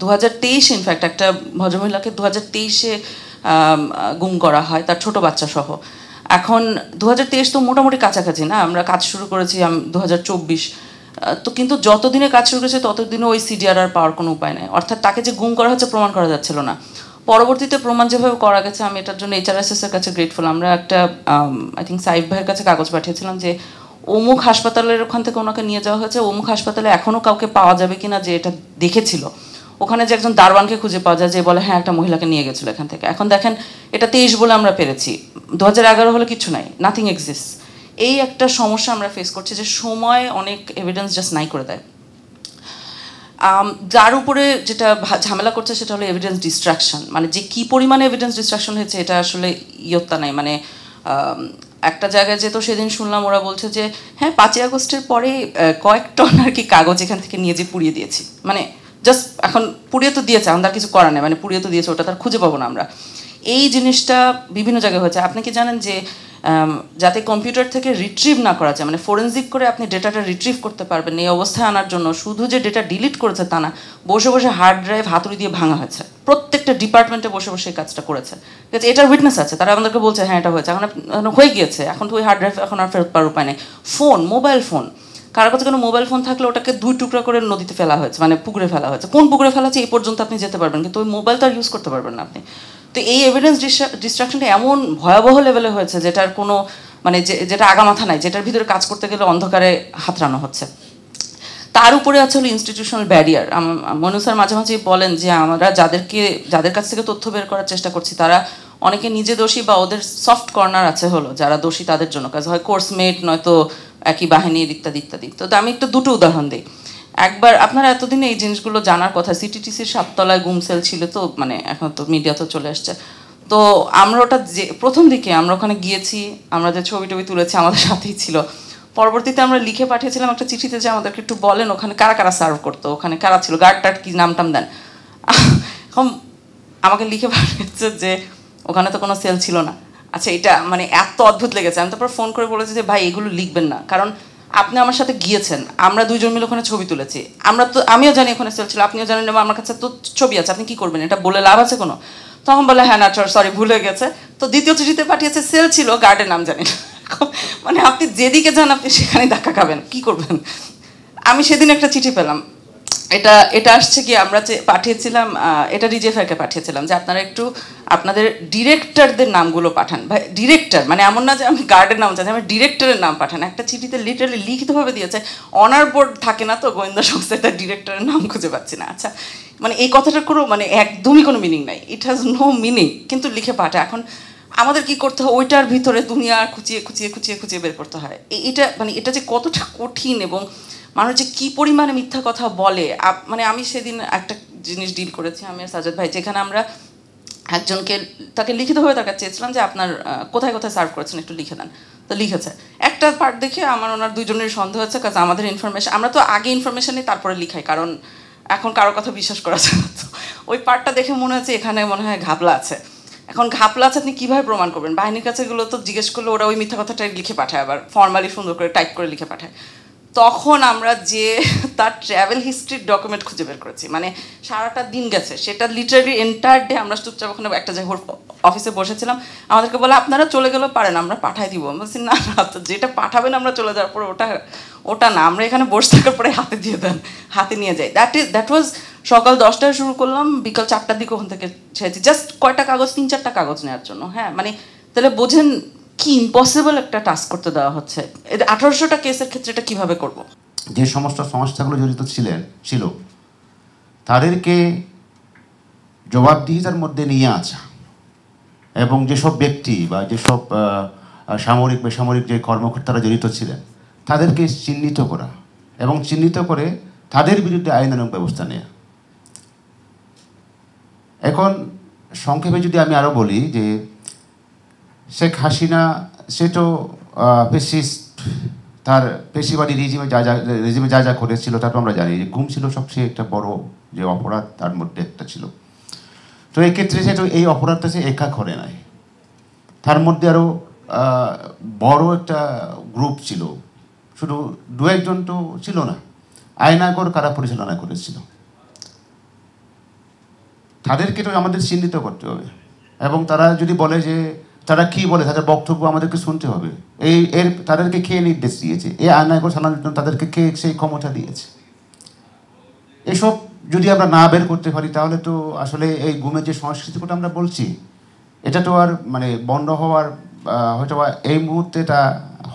2023 in fact একটা ভদ্রমহিলাকে 2023-এ গুম করা হয়, তার ছোট বাচ্চা সহ। এখন 2023 তো মোটামুটি কাছাকাছি না, আমরা কাজ শুরু করেছি 2024, তো কিন্তু যতদিনে কাজ শুরু করেছে ততদিনে ওই সিডিআরআর পাওয়ার কোনো উপায় নেই, অর্থাৎ তাকে যে গুম করা হচ্ছে প্রমাণ করা যাচ্ছিল না। পরবর্তীতে প্রমাণ যেভাবে করা গেছে, আমি এটার জন্য HRSS এর কাছে গ্রেটফুল। আমরা একটা আই থিঙ্ক সাইফ ভাইয়ের কাছে কাগজ পাঠিয়েছিলাম যে অমুক হাসপাতালের ওখান থেকে ওনাকে নিয়ে যাওয়া হয়েছে, অমুক হাসপাতালে এখনও কাউকে পাওয়া যাবে কিনা যে এটা দেখেছিল। ওখানে যে একজন দারোয়ানকে খুঁজে পাওয়া যায় যে বলে হ্যাঁ একটা মহিলাকে নিয়ে গেছিলো এখান থেকে। এখন দেখেন এটা 23 বলে আমরা পেরেছি, 2011 হলে কিছু নাই, নাথিং এক্সিস্ট। এই একটা সমস্যা আমরা ফেস করছি যে সময় অনেক এভিডেন্স জাস্ট নাই করে দেয়। যার উপরে যেটা ঝামেলা করছে সেটা হলো এভিডেন্স ডিস্ট্রাকশন, মানে যে কী পরিমাণে এভিডেন্স ডিস্ট্রাকশন হয়েছে এটা আসলে ইয়ত্তা নাই। মানে একটা জায়গায় যেহেতু সেদিন শুনলাম ওরা বলছে যে হ্যাঁ 5ই আগস্টের পরে কয়েক টন আর কি কাগজ এখান থেকে নিয়ে যে পুড়িয়ে দিয়েছি, মানে জাস্ট এখন পুড়িয়ে তো দিয়েছে, আমাদের কিছু করার নেই, মানে পুড়িয়ে তো দিয়েছে, ওটা তার খুঁজে পাবো না আমরা। এই জিনিসটা বিভিন্ন জায়গায় হয়েছে। আপনি কি জানেন যে যাতে কম্পিউটার থেকে রিট্রিভ না করা যায়, মানে ফরেনজিক করে আপনি ডেটাটা রিট্রিভ করতে পারবেন এই অবস্থায় আনার জন্য শুধু যে ডেটা ডিলিট করেছে তা না, বসে বসে হার্ড ড্রাইভ হাতুড়ি দিয়ে ভাঙা হয়েছে, প্রত্যেকটা ডিপার্টমেন্টে বসে বসে এই কাজটা করেছে। ঠিক আছে, এটার উইটনেস আছে, তারা আমাদেরকে বলছে হ্যাঁ এটা হয়েছে, এখন হয়ে গিয়েছে, এখন তো ওই হার্ড ড্রাইভ এখন আর ফেরত পাওয়ার উপায় নেই। ফোন, মোবাইল ফোন, কারোর কাছে কোনো মোবাইল ফোন থাকলে ওটাকে 2 টুকরা করে নদীতে ফেলা হয়েছে, মানে পুকুরে ফেলা হয়েছে। কোন পুকুরে ফেলা হয়েছে এই পর্যন্ত আপনি যেতে পারবেন, কিন্তু ওই মোবাইল তো আর ইউজ করতে পারবেন না আপনি। তো এই এভিডেন্স ডিস্ট্রাকশনটা এমন ভয়াবহ লেভেলে হয়েছে যেটার কোনো মানে যেটা আগামাথা নাই, যেটার ভিতরে কাজ করতে গেলে অন্ধকারে হাতড়ানো হচ্ছে। তার উপরে আছে হলো ইনস্টিটিউশনাল ব্যারিয়ার। মনু স্যার মাঝে মাঝেই বলেন যে আমরা যাদের কাছ থেকে তথ্য বের করার চেষ্টা করছি তারা অনেকে নিজে দোষী বা ওদের সফট কর্নার আছে হলো যারা দোষী তাদের জন্য, কাজ হয় কোর্সমেট নয়তো একই বাহিনীর ইত্যাদি ইত্যাদি। তো আমি একটু দুটো উদাহরণ দিই। একবার আপনারা এতদিনে এই জিনিসগুলো জানার কথা, সিটিটিসির 7 তলায় গুম সেল ছিল, তো মানে এখন তো মিডিয়া তো চলে আসছে। তো আমরা ওটা যে প্রথম দিকে আমরা ওখানে গিয়েছি, আমরা যে ছবি টবি তুলেছি আমাদের সাথেই ছিল। পরবর্তীতে আমরা লিখে পাঠিয়েছিলাম একটা চিঠিতে যে আমাদেরকে একটু বলেন ওখানে কারা কারা সার্ভ করতো, ওখানে কারা ছিল, গার্ড টার্ড কি নাম টাম দেন। এখন আমাকে লিখে পাঠিয়েছে যে ওখানে তো কোনো সেল ছিল না। আচ্ছা, এটা মানে এত অদ্ভুত লেগেছে। আমি তারপর ফোন করে বলেছি যে ভাই এগুলো লিখবেন না, কারণ আপনি আমার সাথে গিয়েছেন, আমরা দুজন মিলে ওখানে ছবি তুলেছি, আমিও জানি ওখানে সেল ছিল, আপনিও জানেন, আমার কাছে তো ছবি আছে, আপনি কি করবেন, এটা বলে লাভ আছে কোনো? তখন বলে হ্যাঁ না সরি ভুলে গেছে। তো দ্বিতীয় চিঠিতে পাঠিয়েছে সেল ছিল, গার্ডের নাম জানি না। মানে আপনি যেদিকে যান আপনি সেখানে ধাক্কা খাবেন, কি করবেন? আমি সেদিন একটা চিঠি পেলাম, এটা আসছে কি আমরা পাঠিয়েছিলাম, এটা রিজেফারকে পাঠিয়েছিলাম যে আপনারা একটু আপনাদের ডিরেক্টরদের নামগুলো পাঠান। ভাই ডিরেক্টর মানে এমন না যে আমি গার্ডের নাম চাচ্ছি, আমার ডিরেক্টরের নাম পাঠান। একটা চিঠিতে লিটারালি লিখিতভাবে দিয়েছে, অনার বোর্ড থাকে না তো গোয়েন্দা সংস্থায়, তার ডিরেক্টরের নাম খুঁজে পাচ্ছি না। আচ্ছা, মানে এই কথাটার কোনো মানে একদমই কোনো মিনিং নাই, ইট হ্যাজ নো মিনিং, কিন্তু লিখে পাঠায়। এখন আমাদের কি করতে হয়, ওইটার ভিতরে দুনিয়া খুঁচিয়ে খুঁচিয়ে খুঁচিয়ে খুঁচিয়ে বের করতে হয়। এটা মানে এটা যে কতটা কঠিন এবং মানুষ যে কী পরিমাণে মিথ্যা কথা বলে। মানে আমি সেদিন একটা জিনিস ডিল করেছি আমি আর সাজ্জাদ ভাই, যেখানে আমরা একজনকে তাকে লিখিতভাবে তার কাছে চেয়েছিলাম যে আপনার কোথায় কোথায় সার্ভ করেছেন একটু লিখে দেন। তো লিখেছে একটা পার্ট দেখে আমার ওনার দুজনের সন্দেহ হচ্ছে, কারণ আমাদের ইনফরমেশন আমরা তো আগে ইনফরমেশন নিই তারপরে লিখাই, কারণ এখন কারো কথা বিশ্বাস করা যায় না। তো ওই পার্টটা দেখে মনে হচ্ছে এখানে মনে হয় ঘাপলা আছে। এখন ঘাপলা আছে আপনি কীভাবে প্রমাণ করবেন? বাহিনীর কাছে এগুলো তো জিজ্ঞেস করলে ওরা ওই মিথ্যা কথাটাই লিখে পাঠায়, আবার ফর্মালি সুন্দর করে টাইপ করে লিখে পাঠায়। তখন আমরা যে তার ট্র্যাভেল হিস্ট্রির ডকুমেন্ট খুঁজে বের করেছি, মানে সারাটা দিন গেছে, সেটা লিটারালি এন্টায়ার ডে আমরা চুপচাপ ওখানে একটা জায়গায় অফিসে বসেছিলাম। আমাদেরকে বলে আপনারা চলে গেলেও পারেন, আমরা পাঠাই দিব। বলছি না না, তো যেটা পাঠাবেন আমরা চলে যাওয়ার পরে ওটা না, আমরা এখানে বসে থাকার পরে হাতে দিয়ে দেন, হাতে নিয়ে যাই। দ্যাট ওয়াজ সকাল 10টায় শুরু করলাম, বিকাল 4টার দিকে ওখান থেকে ছেড়েছি, জাস্ট কয়টা কাগজ, 3-4টা কাগজ নেওয়ার জন্য। হ্যাঁ, মানে তাহলে বোঝেন কি ইম্পসিবল একটা টাস্ক করতে দেওয়া হচ্ছে। 1800টা কেসের ক্ষেত্রে এটা কীভাবে করবো? যে সমস্ত সংস্থাগুলো জড়িত ছিল তাদেরকে জবাবদিহিতার মধ্যে নিয়ে আসা এবং যেসব ব্যক্তি বা যেসব সামরিক বেসামরিক যে কর্মকর্তারা জড়িত ছিলেন তাদেরকে চিহ্নিত করা এবং চিহ্নিত করে তাদের বিরুদ্ধে আইনানুগ ব্যবস্থা নেওয়া। এখন সংক্ষেপে যদি আমি আরও বলি যে শেখ হাসিনা সে তো তার পেশিবাদী রেজিমে যা যা করেছিল তা তো আমরা জানি, যে গুম ছিল সবচেয়ে একটা বড় যে অপরাধ তার মধ্যে একটা ছিল। তো এই ক্ষেত্রে সে তো এই অপরাধটা সে একা করে নাই, তার মধ্যে আরও বড় একটা গ্রুপ ছিল, শুধু 2-1 জন তো ছিল না, আয়নাগর কারা পরিচালনা করেছিল। তাদেরকে তো আমাদের চিহ্নিত করতে হবে, এবং তারা যদি বলে যে তারা কি বলে তাদের বক্তব্য আমাদেরকে শুনতে হবে। তাদেরকে কে নির্দেশ দিয়েছে? এই আয়নায় চালানোর জন্য তাদেরকে কে সেই ক্ষমতা দিয়েছে? এসব যদি আমরা না বের করতে পারি তাহলে তো আসলে এই গুমের যে সংস্কৃতি কথা আমরা বলছি, এটা তো আর মানে বন্ধ হওয়ার হয়তো এই মুহূর্তে এটা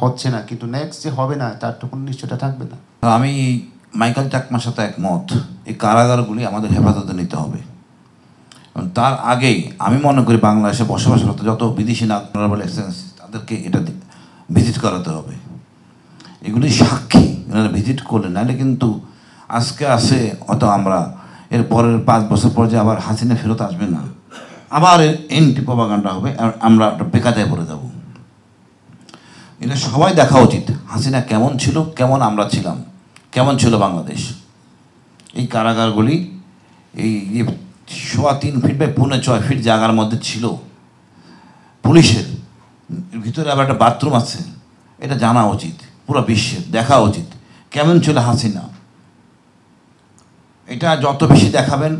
হচ্ছে না, কিন্তু নেক্সট যে হবে না তার তো কোনো নিশ্চয়তা থাকবে না। আমি মাইকেল চাকমার সাথে একমত, এই কারাগারগুলি আমাদের হেফাজতে নিতে হবে। তার আগেই আমি মনে করি বাংলাদেশে বসবাসরত যত বিদেশি নাগরিক এক্সচেঞ্জ তাদেরকে এটা ভিজিট করাতে হবে। এগুলি সাক্ষী, এনারা ভিজিট করলে নাহলে কিন্তু আজকে আসে অত আমরা এর পরের 5 বছর পর যে আবার হাসিনা ফেরত আসবে না, আবার এন্টি প্রপাগান্ডা হবে, আমরা বেকায়দায় পড়ে যাব। এটা সবাই দেখা উচিত, হাসিনা কেমন ছিল, কেমন আমরা ছিলাম, কেমন ছিল বাংলাদেশ। এই কারাগারগুলি এই 3.25 ফিট বাই 6.25 ফিট জায়গার মধ্যে ছিল, পুলিশের ভিতরে আবার একটা বাথরুম আছে, এটা জানা উচিত, পুরো বিশ্বের দেখা উচিত কেমন ছিল হাসিনা। এটা যত বেশি দেখাবেন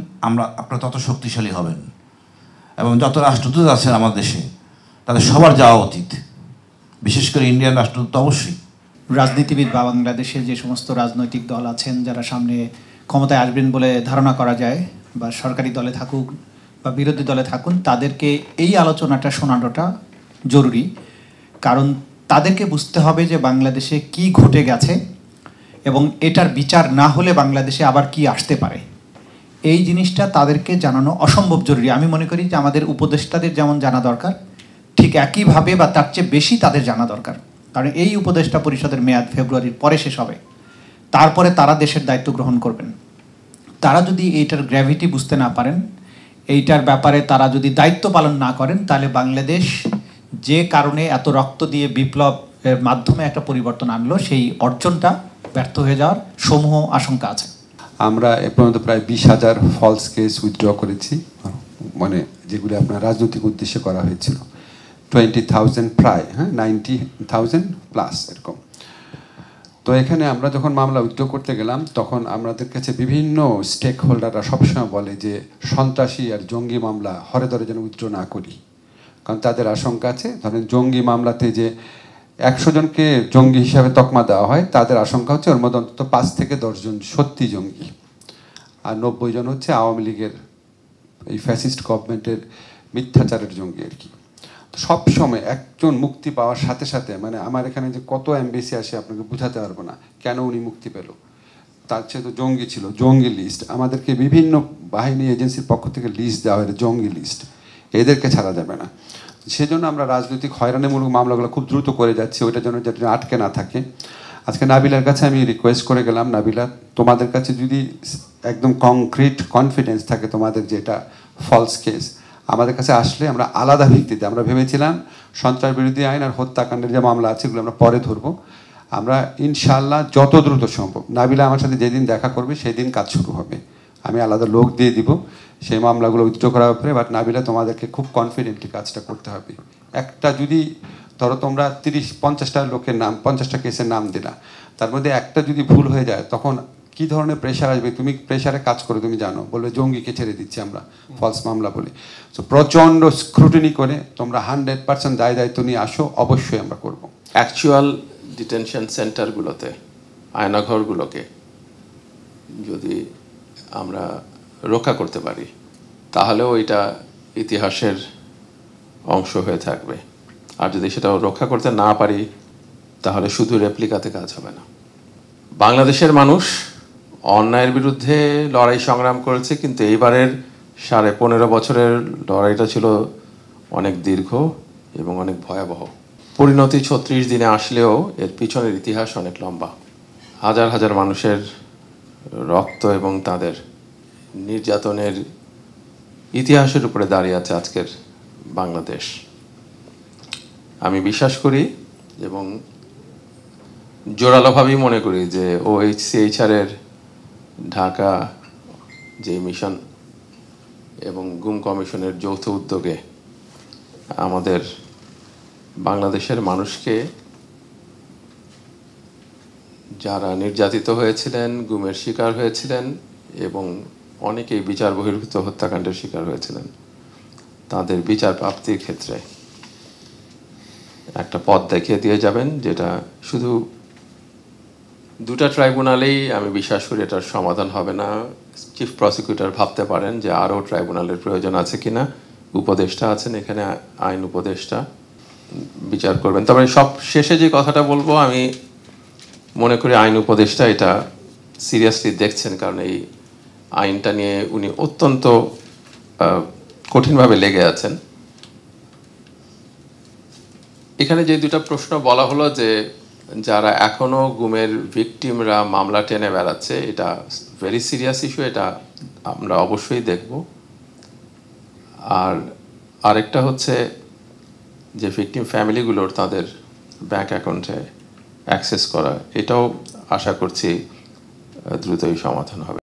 আপনারা তত শক্তিশালী হবেন, এবং যত রাষ্ট্রদূত আছেন আমাদের দেশে তাদের সবার যাওয়া উচিত, বিশেষ করে ইন্ডিয়ান রাষ্ট্রদূত অবশ্যই। রাজনীতিবিদ বা বাংলাদেশের যে সমস্ত রাজনৈতিক দল আছেন যারা সামনে ক্ষমতায় আসবেন বলে ধারণা করা যায়, বা সরকারি দলে থাকুক বা বিরোধী দলে থাকুন, তাদেরকে এই আলোচনাটা শোনানোটা জরুরি। কারণ তাদেরকে বুঝতে হবে যে বাংলাদেশে কি ঘটে গেছে এবং এটার বিচার না হলে বাংলাদেশে আবার কি আসতে পারে। এই জিনিসটা তাদেরকে জানানো অসম্ভব জরুরি। আমি মনে করি যে আমাদের উপদেষ্টাদের যেমন জানা দরকার, ঠিক একইভাবে বা তার চেয়ে বেশি তাদের জানা দরকার। কারণ এই উপদেষ্টা পরিষদের মেয়াদ ফেব্রুয়ারির পরে শেষ হবে, তারপরে তারা দেশের দায়িত্ব গ্রহণ করবেন। তারা যদি এইটার গ্র্যাভিটি বুঝতে না পারেন, এইটার ব্যাপারে তারা যদি দায়িত্ব পালন না করেন, তাহলে বাংলাদেশ যে কারণে এত রক্ত দিয়ে বিপ্লবের মাধ্যমে একটা পরিবর্তন আনলো, সেই অর্জনটা ব্যর্থ হয়ে যাওয়ার সমূহ আশঙ্কা আছে। আমরা এ পর্যন্ত প্রায় 20,000 ফলস কেস উইথড্র করেছি, মানে যেগুলি আপনার রাজনৈতিক উদ্দেশ্যে করা হয়েছিল। 20,000 প্রায়, 90,000 প্লাস এরকম। তো এখানে আমরা যখন মামলা উইথড্র করতে গেলাম তখন আমাদের কাছে বিভিন্ন স্টেক হোল্ডাররা সবসময় বলে যে সন্ত্রাসী আর জঙ্গি মামলা হরে ধরে যেন উইথড্র না করি, কারণ তাদের আশঙ্কা আছে ধরেন জঙ্গি মামলাতে যে 100 জনকে জঙ্গি হিসাবে তকমা দেওয়া হয়, তাদের আশঙ্কা হচ্ছে ওর মধ্যে অন্তত 5 থেকে 10 জন সত্যি জঙ্গি, আর 90 জন হচ্ছে আওয়ামী লীগের এই ফ্যাসিস্ট গভর্নমেন্টের মিথ্যাচারের জঙ্গি আর কি। সব সময় একজন মুক্তি পাওয়ার সাথে সাথে, মানে আমার এখানে যে কত এমবেসি আসে আপনাকে বোঝাতে পারবো না কেন উনি মুক্তি পেল, তার চেয়ে তো জঙ্গি ছিল, জঙ্গি লিস্ট আমাদেরকে বিভিন্ন বাহিনী এজেন্সির পক্ষ থেকে লিস্ট দেওয়া হয়, জঙ্গি লিস্ট, এদেরকে ছাড়া যাবে না। সেজন্য আমরা রাজনৈতিক হয়রানিমূলক মামলাগুলো খুব দ্রুত করে যাচ্ছি, ওইটার জন্য যাতে আটকে না থাকে। আজকে নাবিলার কাছে আমি রিকোয়েস্ট করে গেলাম, নাবিলা তোমাদের কাছে যদি একদম কংক্রিট কনফিডেন্স থাকে তোমাদের যে এটা ফলস কেস, আমাদের কাছে আসলে আমরা আলাদা ভিত্তিতে, আমরা ভেবেছিলাম সন্ত্রাস বিরোধী আইন আর হত্যাকাণ্ডের যে মামলা আছে এগুলো আমরা পরে ধরবো, আমরা ইনশাআল্লাহ যত দ্রুত সম্ভব, নাবিলা আমার সাথে যেদিন দেখা করবে সেই দিন কাজ শুরু হবে, আমি আলাদা লোক দিয়ে দিব সেই মামলাগুলো উইথড্র করার ব্যাপারে। বাট নাবিলা তোমাদেরকে খুব কনফিডেন্টলি কাজটা করতে হবে। একটা যদি ধরো তোমরা 30-50টা লোকের নাম, 50টা কেসের নাম দিলা, তার মধ্যে একটা যদি ভুল হয়ে যায় তখন কি ধরনের প্রেশার আসবে, তুমি প্রেশারে কাজ করো, তুমি জানো, বলবে জঙ্গিকে ছেড়ে দিচ্ছি আমরা ফলস মামলা বলে। সো প্রচণ্ড স্ক্রুটিনি করে তোমরা 100% দায়িত্ব নিয়ে আসো, অবশ্যই আমরা করব। অ্যাকচুয়াল ডিটেনশন সেন্টারগুলোতে, আয়নাঘরগুলোকে যদি আমরা রক্ষা করতে পারি তাহলে ওইটা ইতিহাসের অংশ হয়ে থাকবে, আর যদি সেটা রক্ষা করতে না পারি তাহলে শুধু রেপ্লিকাতে কাজ হবে না। বাংলাদেশের মানুষ অন্যায়ের বিরুদ্ধে লড়াই সংগ্রাম করেছে, কিন্তু এইবারের 15.5 বছরের লড়াইটা ছিল অনেক দীর্ঘ এবং অনেক ভয়াবহ। পরিণতি 36 দিনে আসলেও এর পিছনের ইতিহাস অনেক লম্বা। হাজার হাজার মানুষের রক্ত এবং তাদের নির্যাতনের ইতিহাসের উপরে দাঁড়িয়ে আছে আজকের বাংলাদেশ। আমি বিশ্বাস করি এবং জোরালোভাবেই মনে করি যে OHCHR-এর ঢাকা যে মিশন এবং গুম কমিশনের যৌথ উদ্যোগে আমাদের বাংলাদেশের মানুষকে, যারা নির্যাতিত হয়েছিলেন, গুমের শিকার হয়েছিলেন এবং অনেকেই বিচার বহির্ভূত হত্যাকাণ্ডের শিকার হয়েছিলেন, তাদের বিচার প্রাপ্তির ক্ষেত্রে একটা পথ দেখিয়ে দিয়ে যাবেন, যেটা শুধু দুটা ট্রাইব্যুনালেই আমি বিশ্বাস করি এটার সমাধান হবে না। চিফ প্রসিকিউটর ভাবতে পারেন যে আরও ট্রাইব্যুনালের প্রয়োজন আছে কিনা, উপদেষ্টা আছেন এখানে, আইন উপদেষ্টা বিচার করবেন। তবে সব শেষে যে কথাটা বলবো, আমি মনে করি আইন উপদেষ্টা এটা সিরিয়াসলি দেখছেন, কারণ এই আইনটা নিয়ে উনি অত্যন্ত কঠিনভাবে লেগে আছেন। এখানে যে দুটা প্রশ্ন বলা হলো, যে যারা এখনো গুমের ভিকটিমরা মামলা টেনে বেড়াচ্ছে, এটা ভেরি সিরিয়াস ইস্যু, এটা আমরা অবশ্যই দেখব। আর আরেকটা হচ্ছে যে ভিকটিম ফ্যামিলিগুলোর তাদের ব্যাংক অ্যাকাউন্টে অ্যাক্সেস করা, এটাও আশা করছি দ্রুতই সমাধান হবে।